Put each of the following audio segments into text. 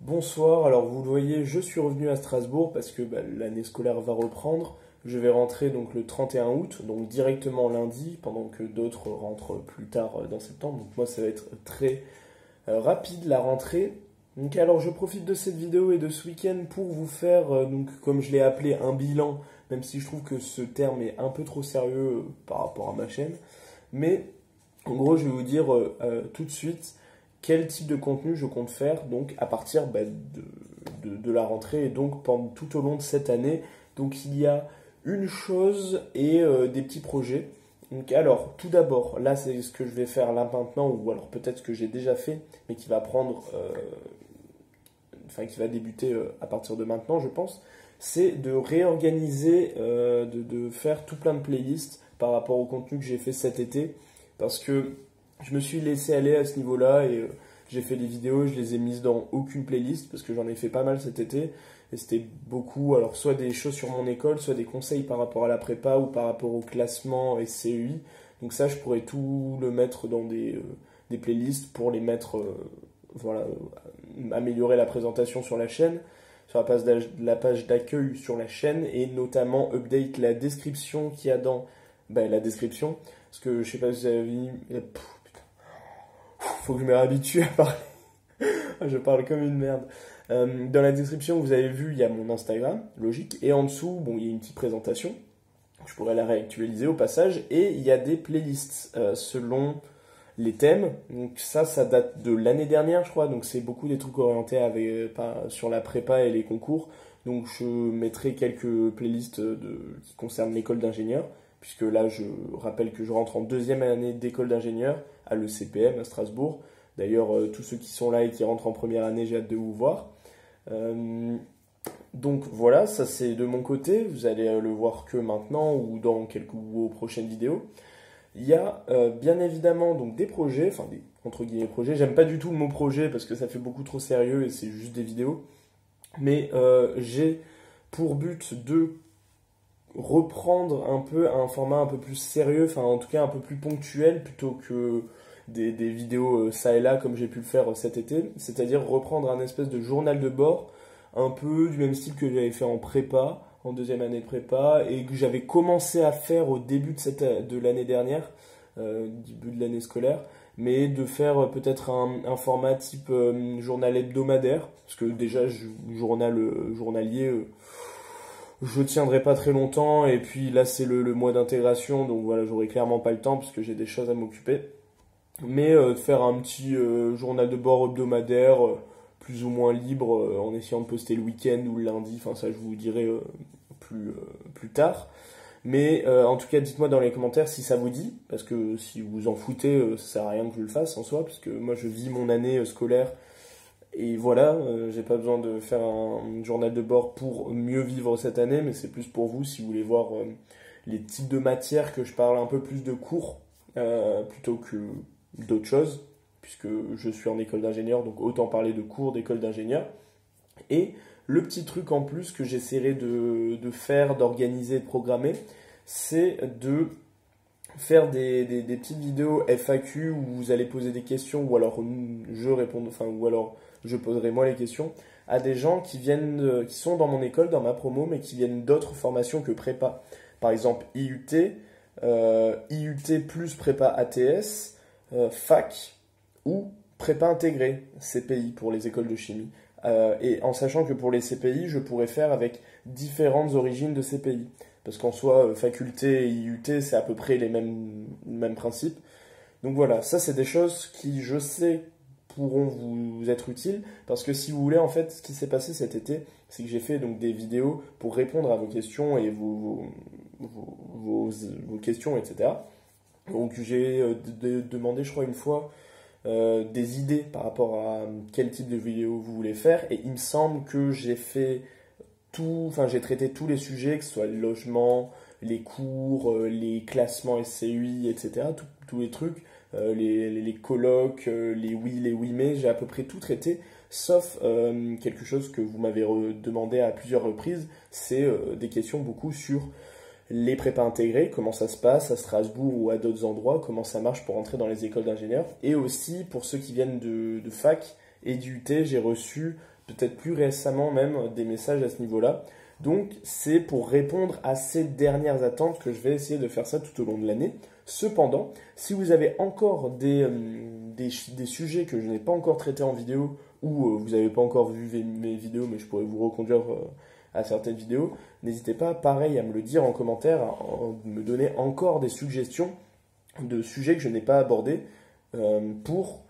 Bonsoir, alors vous le voyez, je suis revenu à Strasbourg parce que l'année scolaire va reprendre. Je vais rentrer donc le 31 août, donc directement lundi, pendant que d'autres rentrent plus tard dans septembre. Donc moi ça va être très rapide la rentrée. Donc alors je profite de cette vidéo et de ce week-end pour vous faire, donc comme je l'ai appelé, un bilan, même si je trouve que ce terme est un peu trop sérieux par rapport à ma chaîne. Mais en gros je vais vous dire tout de suite quel type de contenu je compte faire donc à partir de la rentrée et donc pendant, tout au long de cette année. Donc il y a une chose et des petits projets. Donc alors tout d'abord, là c'est ce que je vais faire là maintenant ou alors peut-être ce que j'ai déjà fait mais qui va prendre, enfin qui va débuter à partir de maintenant je pense, c'est de réorganiser, de faire tout plein de playlists par rapport au contenu que j'ai fait cet été parce que je me suis laissé aller à ce niveau-là et j'ai fait des vidéos, je les ai mises dans aucune playlist parce que j'en ai fait pas mal cet été et c'était beaucoup, alors soit des choses sur mon école, soit des conseils par rapport à la prépa ou par rapport au classement et CEI. Donc ça, je pourrais tout le mettre dans des playlists pour les mettre, voilà, améliorer la présentation sur la chaîne, sur la page d'accueil sur la chaîne et notamment update la description qu'il y a dans la description. Parce que je sais pas si vous avez vu, faut que je me réhabitue à parler. Je parle comme une merde. Dans la description, vous avez vu, il y a mon Instagram, logique, et en dessous, bon, il y a une petite présentation. Je pourrais la réactualiser au passage, et il y a des playlists selon les thèmes. Donc ça date de l'année dernière, je crois. Donc c'est beaucoup des trucs orientés sur la prépa et les concours. Donc je mettrai quelques playlists qui concernent l'école d'ingénieur, puisque là, je rappelle que je rentre en deuxième année d'école d'ingénieur à l'ECPM à Strasbourg. D'ailleurs, tous ceux qui sont là et qui rentrent en première année, j'ai hâte de vous voir. Donc voilà, ça c'est de mon côté. Vous allez le voir que maintenant ou dans ou aux prochaines vidéos. Il y a bien évidemment donc des projets, enfin des entre guillemets projets. J'aime pas du tout le mot projet parce que ça fait beaucoup trop sérieux et c'est juste des vidéos. Mais j'ai pour but de reprendre un peu un format un peu plus sérieux, enfin en tout cas un peu plus ponctuel plutôt que des vidéos ça et là comme j'ai pu le faire cet été, c'est-à-dire reprendre un espèce de journal de bord un peu du même style que j'avais fait en prépa, en deuxième année de prépa, et que j'avais commencé à faire au début de l'année dernière, début de l'année scolaire, mais de faire peut-être un format type journal hebdomadaire, parce que déjà journalier, je tiendrai pas très longtemps, et puis là c'est le mois d'intégration, donc voilà, j'aurai clairement pas le temps parce que j'ai des choses à m'occuper. Mais faire un petit journal de bord hebdomadaire, plus ou moins libre, en essayant de poster le week-end ou le lundi, enfin ça je vous dirai plus tard. Mais en tout cas, dites-moi dans les commentaires si ça vous dit, parce que si vous en foutez, ça sert à rien que je le fasse en soi, parce que moi je vis mon année scolaire et voilà, j'ai pas besoin de faire un journal de bord pour mieux vivre cette année, mais c'est plus pour vous si vous voulez voir les types de matières que je parle un peu plus de cours plutôt que d'autres choses, puisque je suis en école d'ingénieur, donc autant parler de cours d'école d'ingénieur. Et le petit truc en plus que j'essaierai de faire, d'organiser, de programmer, c'est de faire des petites vidéos FAQ où vous allez poser des questions ou alors je réponds, enfin ou alors je poserai moi les questions à des gens qui viennent, qui sont dans mon école, dans ma promo, mais qui viennent d'autres formations que prépa. Par exemple IUT, IUT plus prépa ATS, fac ou prépa intégrée, CPI pour les écoles de chimie. Et en sachant que pour les CPI, je pourrais faire avec différentes origines de CPI. Parce qu'en soi, faculté et IUT, c'est à peu près les mêmes principes. Donc voilà, ça c'est des choses qui, je sais, pourront vous être utiles. Parce que si vous voulez, en fait, ce qui s'est passé cet été, c'est que j'ai fait donc des vidéos pour répondre à vos questions et vos questions, etc. Donc j'ai demandé, je crois, une fois des idées par rapport à quel type de vidéo vous voulez faire. Et il me semble que j'ai fait j'ai traité tous les sujets, que ce soit le logement, les cours, les classements SCUI, etc. Tous les trucs, les colloques, les oui mais, j'ai à peu près tout traité, sauf quelque chose que vous m'avez demandé à plusieurs reprises, c'est des questions beaucoup sur les prépas intégrés, comment ça se passe à Strasbourg ou à d'autres endroits, comment ça marche pour entrer dans les écoles d'ingénieurs. Et aussi, pour ceux qui viennent de fac et du UT, j'ai reçu peut-être plus récemment même, des messages à ce niveau-là. Donc c'est pour répondre à ces dernières attentes que je vais essayer de faire ça tout au long de l'année. Cependant, si vous avez encore des sujets que je n'ai pas encore traités en vidéo ou vous n'avez pas encore vu mes vidéos, mais je pourrais vous reconduire à certaines vidéos, n'hésitez pas, pareil, à me le dire en commentaire, à me donner encore des suggestions de sujets que je n'ai pas abordés pour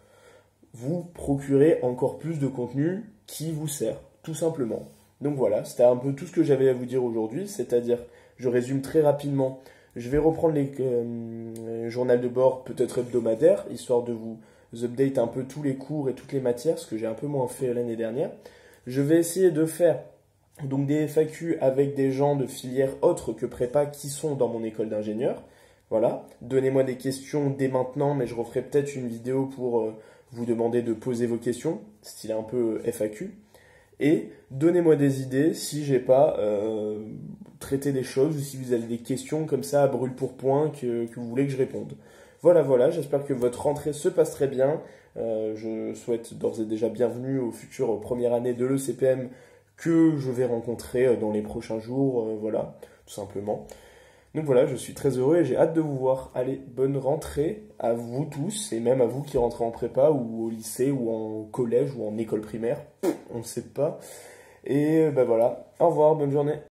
vous procurer encore plus de contenu qui vous sert, tout simplement. Donc voilà, c'était un peu tout ce que j'avais à vous dire aujourd'hui, c'est-à-dire, je résume très rapidement, je vais reprendre les journaux de bord peut-être hebdomadaires, histoire de vous update un peu tous les cours et toutes les matières, ce que j'ai un peu moins fait l'année dernière. Je vais essayer de faire donc des FAQ avec des gens de filières autres que prépa qui sont dans mon école d'ingénieur. Voilà, donnez-moi des questions dès maintenant, mais je referai peut-être une vidéo pour vous demander de poser vos questions, style un peu FAQ. Et donnez-moi des idées si j'ai pas traité des choses ou si vous avez des questions comme ça à brûle pour point que vous voulez que je réponde. Voilà, j'espère que votre rentrée se passe très bien. Je souhaite d'ores et déjà bienvenue aux futures premières années de l'ECPM que je vais rencontrer dans les prochains jours, voilà, tout simplement. Donc voilà, je suis très heureux et j'ai hâte de vous voir. Allez, bonne rentrée à vous tous et même à vous qui rentrez en prépa ou au lycée ou en collège ou en école primaire, on ne sait pas. Et ben voilà, au revoir, bonne journée.